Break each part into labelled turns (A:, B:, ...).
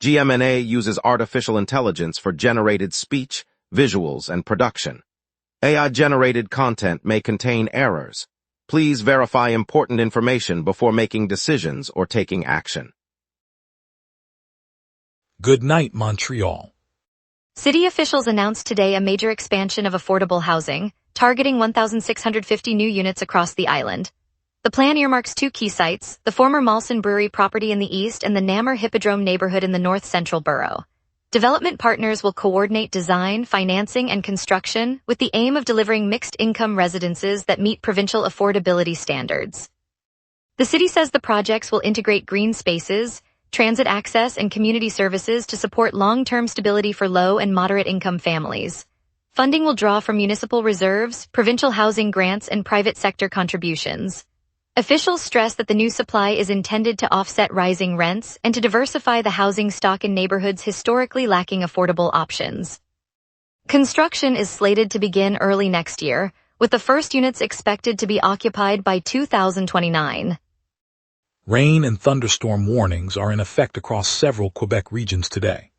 A: GMNA uses artificial intelligence for generated speech, visuals, and production. AI-generated content may contain errors. Please verify important information before making decisions or taking action.
B: Good night, Montreal.
C: City officials announced today a major expansion of affordable housing, targeting 1,650 new units across the island. The plan earmarks two key sites, the former Molson Brewery property in the east and the Namur Hippodrome neighborhood in the north-central borough. Development partners will coordinate design, financing, and construction with the aim of delivering mixed-income residences that meet provincial affordability standards. The city says the projects will integrate green spaces, transit access, and community services to support long-term stability for low and moderate-income families. Funding will draw from municipal reserves, provincial housing grants, and private sector contributions. Officials stress that the new supply is intended to offset rising rents and to diversify the housing stock in neighborhoods historically lacking affordable options. Construction is slated to begin early next year, with the first units expected to be occupied by 2029.
B: Rain and thunderstorm warnings are in effect across several Quebec regions today.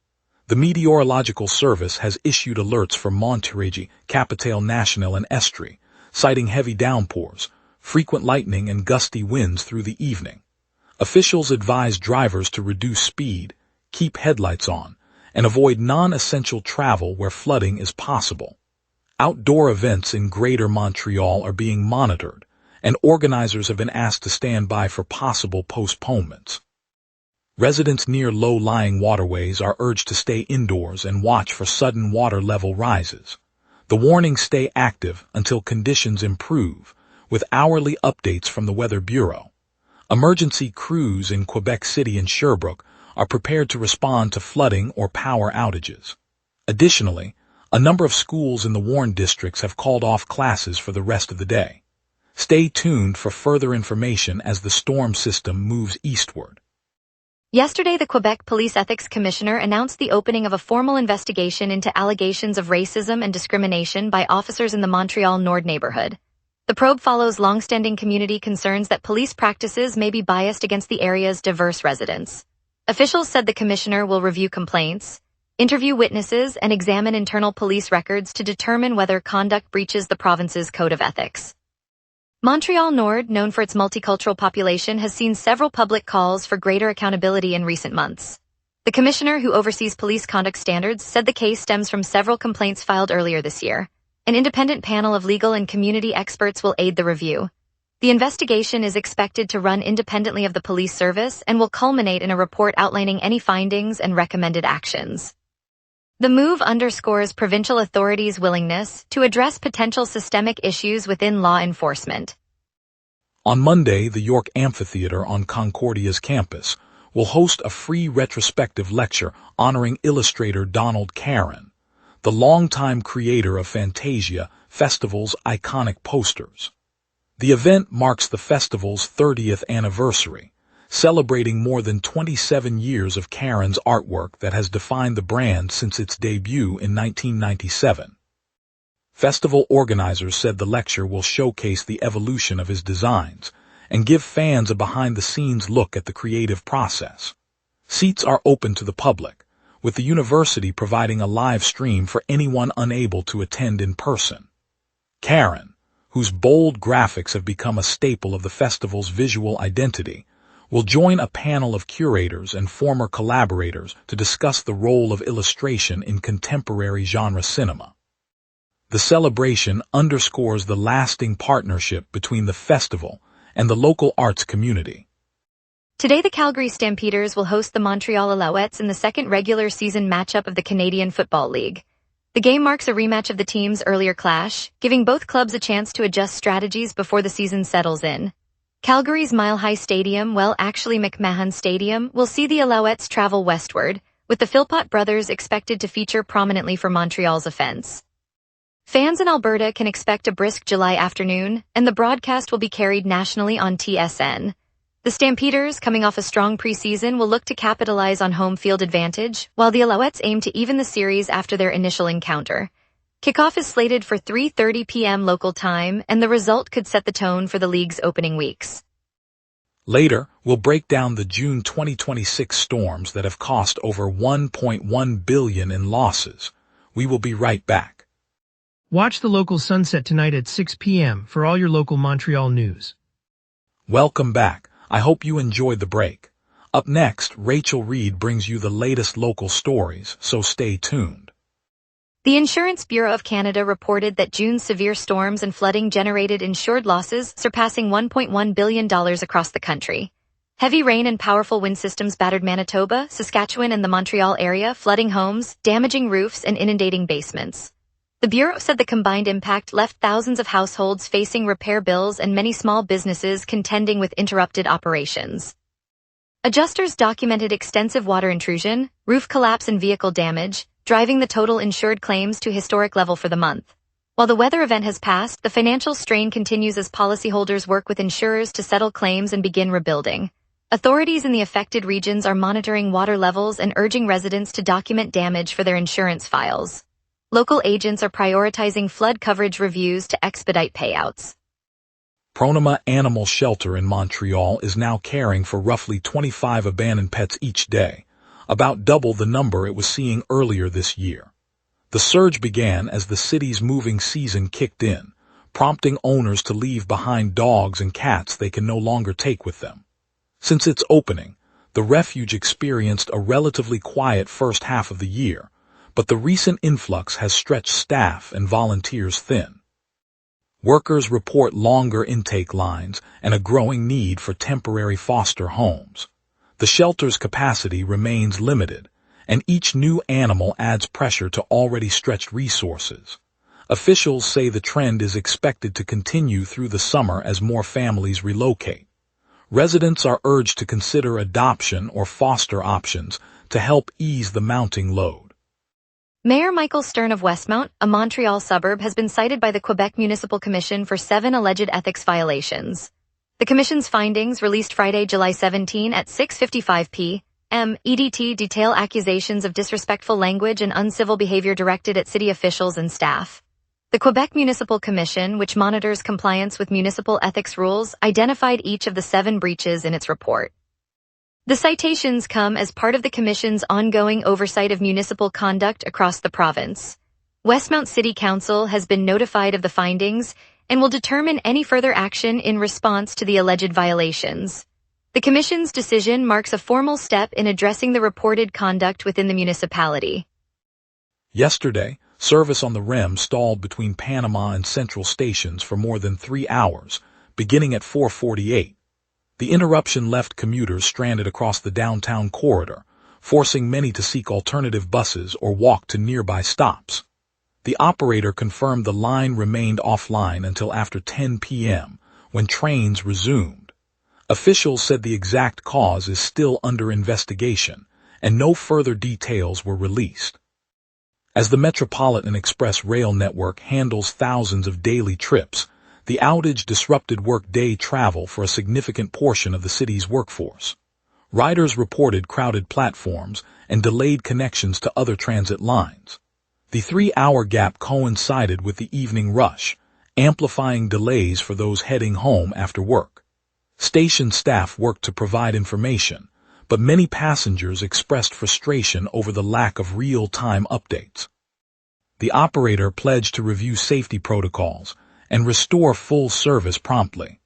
B: The Meteorological Service has issued alerts for Montreal, Capitale Nationale, and Estrie, citing heavy downpours, frequent lightning, and gusty winds through the evening. Officials advise drivers to reduce speed, keep headlights on, and avoid non-essential travel where flooding is possible. Outdoor events in Greater Montreal are being monitored, and organizers have been asked to stand by for possible postponements. Residents near low-lying waterways are urged to stay indoors and watch for sudden water level rises. The warnings stay active until conditions improve, with hourly updates from the Weather Bureau. Emergency crews in Quebec City and Sherbrooke are prepared to respond to flooding or power outages. Additionally, a number of schools in the warned districts have called off classes for the rest of the day. Stay tuned for further information as the storm system moves eastward.
C: Yesterday, the Quebec Police Ethics Commissioner announced the opening of a formal investigation into allegations of racism and discrimination by officers in the Montreal Nord neighborhood. The probe follows long-standing community concerns that police practices may be biased against the area's diverse residents. Officials said the commissioner will review complaints, interview witnesses, and examine internal police records to determine whether conduct breaches the province's code of ethics. Montreal Nord, known for its multicultural population, has seen several public calls for greater accountability in recent months. The commissioner, who oversees police conduct standards, said the case stems from several complaints filed earlier this year. An independent panel of legal and community experts will aid the review. The investigation is expected to run independently of the police service and will culminate in a report outlining any findings and recommended actions. The move underscores provincial authorities' willingness to address potential systemic issues within law enforcement.
B: On Monday, the York Amphitheatre on Concordia's campus will host a free retrospective lecture honoring illustrator Donald Caron, the longtime creator of Fantasia Festival's iconic posters. The event marks the festival's 30th anniversary, celebrating more than 27 years of Caron's artwork that has defined the brand since its debut in 1997. Festival organizers said the lecture will showcase the evolution of his designs and give fans a behind-the-scenes look at the creative process. Seats are open to the public, with the university providing a live stream for anyone unable to attend in person. Caron, whose bold graphics have become a staple of the festival's visual identity, will join a panel of curators and former collaborators to discuss the role of illustration in contemporary genre cinema. The celebration underscores the lasting partnership between the festival and the local arts community.
C: Today, the Calgary Stampeders will host the Montreal Alouettes in the second regular season matchup of the Canadian Football League. The game marks a rematch of the team's earlier clash, giving both clubs a chance to adjust strategies before the season settles in. Calgary's Mile High Stadium, McMahon Stadium, will see the Alouettes travel westward, with the Philpott brothers expected to feature prominently for Montreal's offense. Fans in Alberta can expect a brisk July afternoon, and the broadcast will be carried nationally on TSN. The Stampeders, coming off a strong preseason, will look to capitalize on home field advantage, while the Alouettes aim to even the series after their initial encounter. Kickoff is slated for 3:30 p.m. local time, and the result could set the tone for the league's opening weeks.
B: Later, we'll break down the June 2026 storms that have cost over $1.1 billion in losses. We will be right back.
D: Watch the local sunset tonight at 6 p.m. for all your local Montreal news.
B: Welcome back. I hope you enjoyed the break. Up next, Reid brings you the latest local stories, so stay tuned.
C: The Insurance Bureau of Canada reported that June's severe storms and flooding generated insured losses surpassing $1.1 billion across the country. Heavy rain and powerful wind systems battered Manitoba, Saskatchewan, and the Montreal area, flooding homes, damaging roofs, and inundating basements. The Bureau said the combined impact left thousands of households facing repair bills and many small businesses contending with interrupted operations. Adjusters documented extensive water intrusion, roof collapse, and vehicle damage, driving the total insured claims to historic level for the month. While the weather event has passed, the financial strain continues as policyholders work with insurers to settle claims and begin rebuilding. Authorities in the affected regions are monitoring water levels and urging residents to document damage for their insurance files. Local agents are prioritizing flood coverage reviews to expedite payouts.
B: Pronoma Animal Shelter in Montreal is now caring for roughly 25 abandoned pets each day, about double the number it was seeing earlier this year. The surge began as the city's moving season kicked in, prompting owners to leave behind dogs and cats they can no longer take with them. Since its opening, the refuge experienced a relatively quiet first half of the year, but the recent influx has stretched staff and volunteers thin. Workers report longer intake lines and a growing need for temporary foster homes. The shelter's capacity remains limited, and each new animal adds pressure to already stretched resources. Officials say the trend is expected to continue through the summer as more families relocate. Residents are urged to consider adoption or foster options to help ease the mounting load.
C: Mayor Michael Stern of Westmount, a Montreal suburb, has been cited by the Quebec Municipal Commission for 7 alleged ethics violations. The Commission's findings, released Friday, July 17 at 6:55 p.m. EDT, detail accusations of disrespectful language and uncivil behavior directed at city officials and staff. The Quebec Municipal Commission, which monitors compliance with municipal ethics rules, identified each of the 7 breaches in its report. The citations come as part of the Commission's ongoing oversight of municipal conduct across the province. Westmount City Council has been notified of the findings and will determine any further action in response to the alleged violations. The Commission's decision marks a formal step in addressing the reported conduct within the municipality.
B: Yesterday, service on the REM stalled between Panama and Central stations for more than 3 hours, beginning at 4:48. The interruption left commuters stranded across the downtown corridor, forcing many to seek alternative buses or walk to nearby stops. The operator confirmed the line remained offline until after 10 p.m., when trains resumed. Officials said the exact cause is still under investigation, and no further details were released. As the Metropolitan Express rail network handles thousands of daily trips, the outage disrupted workday travel for a significant portion of the city's workforce. Riders reported crowded platforms and delayed connections to other transit lines. The 3-hour gap coincided with the evening rush, amplifying delays for those heading home after work. Station staff worked to provide information, but many passengers expressed frustration over the lack of real-time updates. The operator pledged to review safety protocols and restore full service promptly.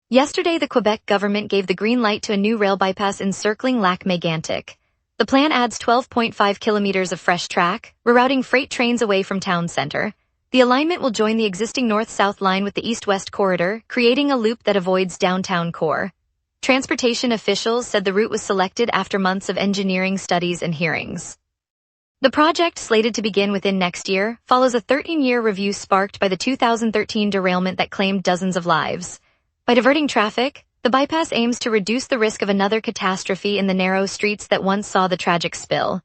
C: Yesterday, the Quebec government gave the green light to a new rail bypass encircling Lac Mégantic. The plan adds 12.5 kilometers of fresh track, rerouting freight trains away from town center. The alignment will join the existing north-south line with the east-west corridor, creating a loop that avoids downtown core. Transportation officials said the route was selected after months of engineering studies and hearings. The project, slated to begin within next year, follows a 13-year review sparked by the 2013 derailment that claimed dozens of lives. By diverting traffic, the bypass aims to reduce the risk of another catastrophe in the narrow streets that once saw the tragic spill.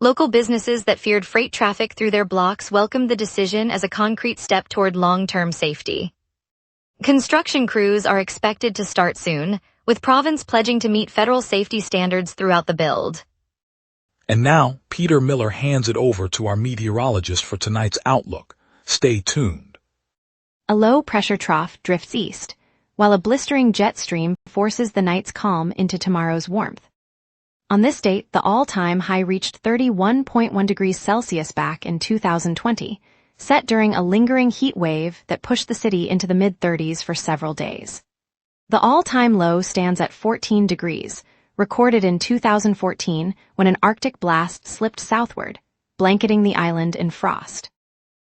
C: Local businesses that feared freight traffic through their blocks welcomed the decision as a concrete step toward long-term safety. Construction crews are expected to start soon, with province pledging to meet federal safety standards throughout the build.
B: And now, Peter Miller hands it over to our meteorologist for tonight's outlook. Stay tuned.
E: A low-pressure trough drifts east,
C: while a blistering jet stream forces the night's calm into tomorrow's warmth. On this date, the all-time high reached 31.1 degrees Celsius back in 2020, set during a lingering heat wave that pushed the city into the mid-30s for several days. The all-time low stands at 14 degrees, recorded in 2014 when an Arctic blast slipped southward, blanketing the island in frost.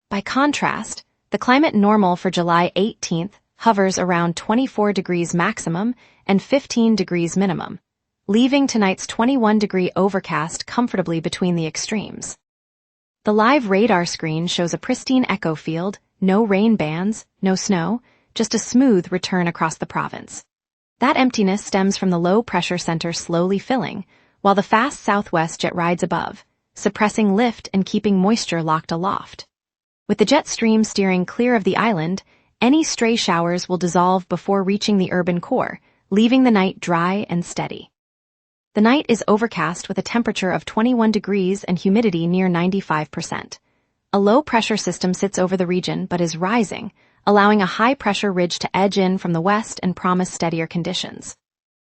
C: By contrast, the climate normal for July 18th hovers around 24 degrees maximum and 15 degrees minimum, leaving tonight's 21-degree overcast comfortably between the extremes. The live radar screen shows a pristine echo field, no rain bands, no snow, just a smooth return across the province. That emptiness stems from the low-pressure center slowly filling, while the fast southwest jet rides above, suppressing lift and keeping moisture locked aloft. With the jet stream steering clear of the island, any stray showers will dissolve before reaching the urban core, leaving the night dry and steady. The night is overcast with a temperature of 21 degrees and humidity near 95%. A low-pressure system sits over the region but is rising, allowing a high-pressure ridge to edge in from the west and promise steadier conditions.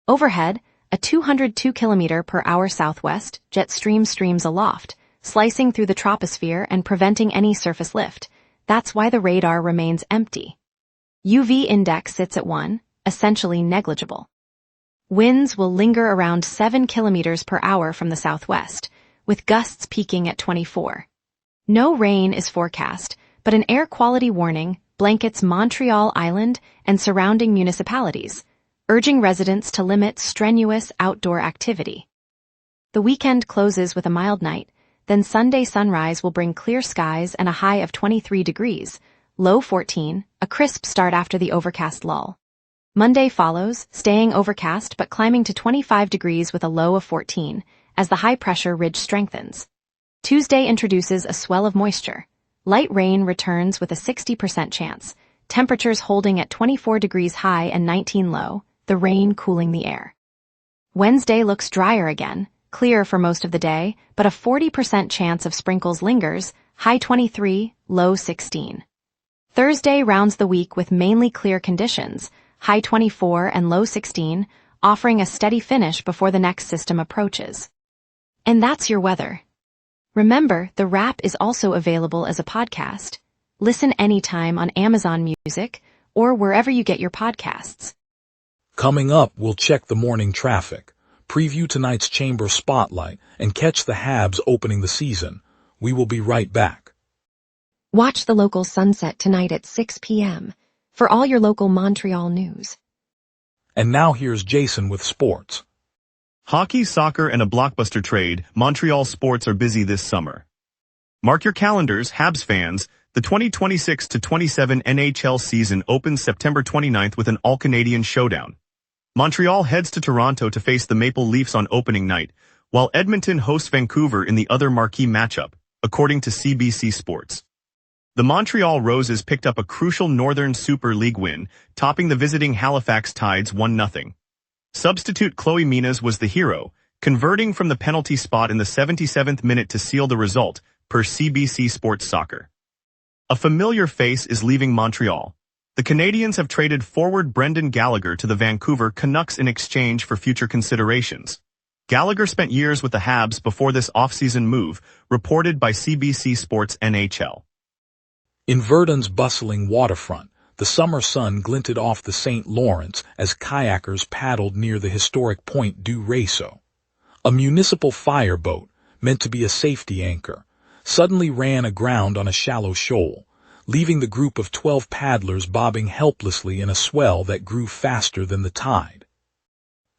C: Overhead, a 202 km/h southwest jet stream streams aloft, slicing through the troposphere and preventing any surface lift. That's why the radar remains empty. UV index sits at 1, essentially negligible. Winds will linger around 7 km/h from the southwest, with gusts peaking at 24. No rain is forecast, but an air quality warning blankets Montreal Island and surrounding municipalities, urging residents to limit strenuous outdoor activity. The weekend closes with a mild night, then Sunday sunrise will bring clear skies and a high of 23 degrees, low 14, a crisp start after the overcast lull. Monday follows, staying overcast but climbing to 25 degrees with a low of 14, as the high-pressure ridge strengthens. Tuesday introduces a swell of moisture. Light rain returns with a 60% chance, temperatures holding at 24 degrees high and 19 low, the rain cooling the air. Wednesday looks drier again, clear for most of the day, but a 40% chance of sprinkles lingers, high 23, low 16. Thursday rounds the week with mainly clear conditions, high 24 and low 16, offering a steady finish before the next system approaches. And that's your weather. Remember, the wrap is also available as a podcast. Listen anytime on Amazon Music or wherever you get your podcasts.
B: Coming up, we'll check the morning traffic, preview tonight's Chamber Spotlight, and catch the Habs opening the season. We will be right back.
E: Watch the local sunset tonight at 6 p.m. for all your local Montreal news.
B: And now here's Jason with sports.
F: Hockey, soccer, and a blockbuster trade, Montreal sports are busy this summer. Mark your calendars, Habs fans. The 2026-27 NHL season opens September 29th with an all-Canadian showdown. Montreal heads to Toronto to face the Maple Leafs on opening night, while Edmonton hosts Vancouver in the other marquee matchup, according to CBC Sports. The Montreal Roses picked up a crucial Northern Super League win, topping the visiting Halifax Tides 1-0. Substitute Chloe Minas was the hero, converting from the penalty spot in the 77th minute to seal the result, per CBC Sports Soccer. A familiar face is leaving Montreal. The Canadiens have traded forward Brendan Gallagher to the Vancouver Canucks in exchange for future considerations. Gallagher spent years with the Habs before this offseason move, reported by CBC Sports NHL.
B: In Verdun's bustling waterfront, the summer sun glinted off the St. Lawrence as kayakers paddled near the historic Point du Réseau. A municipal fireboat, meant to be a safety anchor, suddenly ran aground on a shallow shoal, leaving the group of 12 paddlers bobbing helplessly in a swell that grew faster than the tide.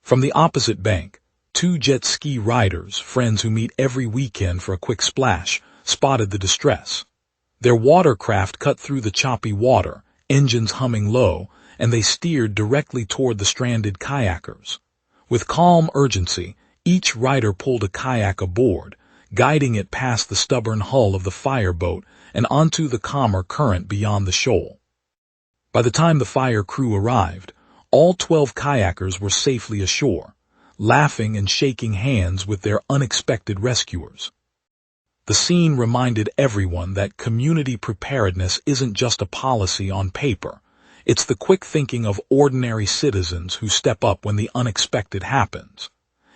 B: From the opposite bank, 2 jet ski riders, friends who meet every weekend for a quick splash, spotted the distress. Their watercraft cut through the choppy water, engines humming low, and they steered directly toward the stranded kayakers. With calm urgency, each rider pulled a kayak aboard, guiding it past the stubborn hull of the fireboat and onto the calmer current beyond the shoal. By the time the fire crew arrived, all 12 kayakers were safely ashore, laughing and shaking hands with their unexpected rescuers. The scene reminded everyone that community preparedness isn't just a policy on paper. It's the quick thinking of ordinary citizens who step up when the unexpected happens.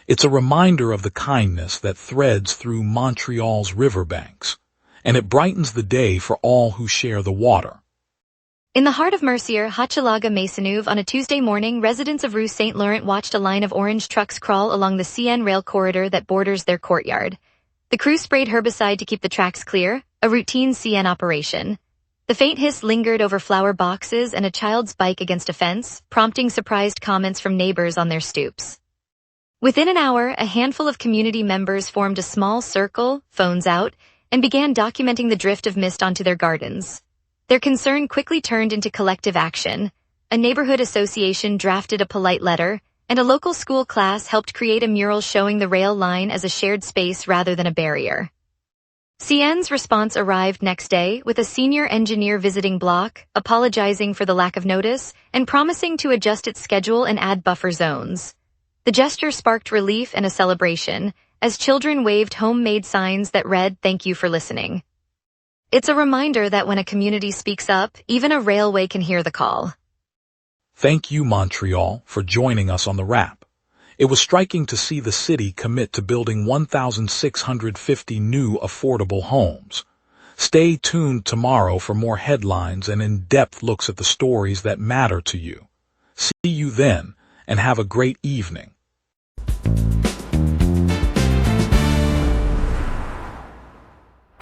B: It's a reminder of the kindness that threads through Montreal's riverbanks, and it brightens the day for all who share the water.
C: In the heart of Mercier, Hochelaga Maisonneuve, on a Tuesday morning, residents of Rue Saint Laurent watched a line of orange trucks crawl along the CN rail corridor that borders their courtyard. The crew sprayed herbicide to keep the tracks clear, a routine CN operation. The faint hiss lingered over flower boxes and a child's bike against a fence, prompting surprised comments from neighbors on their stoops. Within an hour, a handful of community members formed a small circle, phones out, and began documenting the drift of mist onto their gardens. Their concern quickly turned into collective action. A neighborhood association drafted a polite letter, and a local school class helped create a mural showing the rail line as a shared space rather than a barrier. CN's response arrived next day with a senior engineer visiting block, apologizing for the lack of notice, and promising to adjust its schedule and add buffer zones. The gesture sparked relief and a celebration, as children waved homemade signs that read, "Thank you for listening." It's a reminder that when a community speaks up, even a railway can hear the call.
B: Thank you, Montreal, for joining us on the wrap. It was striking to see the city commit to building 1,650 new affordable homes. Stay tuned tomorrow for more headlines and in-depth looks at the stories that matter to you. See you then, and have a great evening.